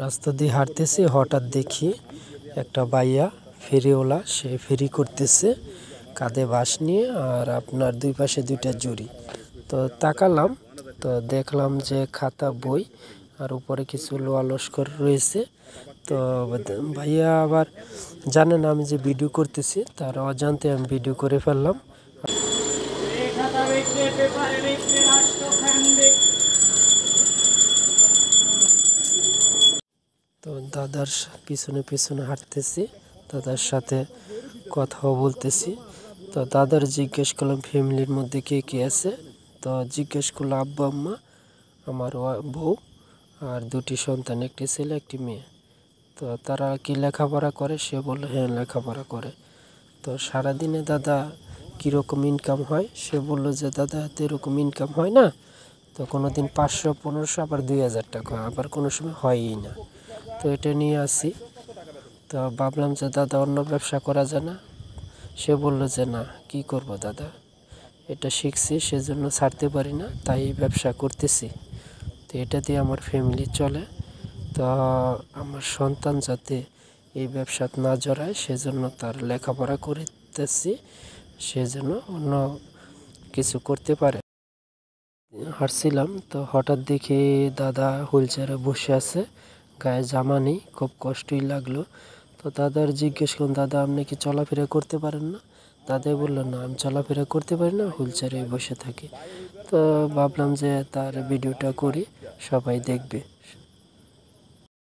রাস্তা দিয়ে হাঁটতেছি, হঠাৎ দেখি একটা বাইয়া ফেরিওয়ালা, সে ফেরি করতেছে কাঁধে বাঁশ নিয়ে, আর আপনার দুই পাশে দুইটা জুড়ি। তো তাকালাম, তো দেখলাম যে খাতা বই আর উপরে কিছু লোহা লস্কর রয়েছে। তো ভাইয়া আবার জানে না আমি যে ভিডিও করতেছি, তার অজান্তে আমি ভিডিও করে ফেললাম। তো দাদার পিছনে পিছনে হাঁটতেছি, দাদার সাথে কথাও বলতেছি। তো দাদার জিজ্ঞেস করলাম ফ্যামিলির মধ্যে কে কে আছে। তো জিজ্ঞেস করলো আব্বা আম্মা, আমার বউ আর দুটি সন্তান, একটি ছেলে একটি মেয়ে। তো তারা কি লেখাপড়া করে? সে বললো হ্যাঁ লেখাপড়া করে। তো সারাদিনে দাদা কীরকম ইনকাম হয়? সে বললো যে দাদা তো এরকম ইনকাম হয় না, তো কোনো দিন 500 1500 আবার 2000 টাকা, আবার কোনো সময় হয়ই না। তো এটা নিয়ে আসি। তো ভাবলাম যে দাদা অন্য ব্যবসা করা যায় না? সে বলল যে না, কি করব দাদা, এটা শিখছি সেজন্য ছাড়তে পারি না, তাই এই ব্যবসা করতেছি। তো এটা দিয়ে আমার ফ্যামিলি চলে। তো আমার সন্তান যাতে এই ব্যবসাত না জড়ায় সেজন্য তার লেখাপড়া করতেছি, সেজন্য অন্য কিছু করতে পারে। হাঁটছিলাম, তো হঠাৎ দেখি দাদা হুইল চেয়ারে বসে আছে, গায়ে জামা নেই, খুব কষ্টই লাগলো। তো দাদার জিজ্ঞেস করুন, দাদা আপনি কি চলাফেরা করতে পারেন না? দাদাই বললো না, আমি চলাফেরা করতে পারি না, হুইল চেয়ারে বসে থাকি। তো ভাবলাম যে তার ভিডিওটা করি, সবাই দেখবে।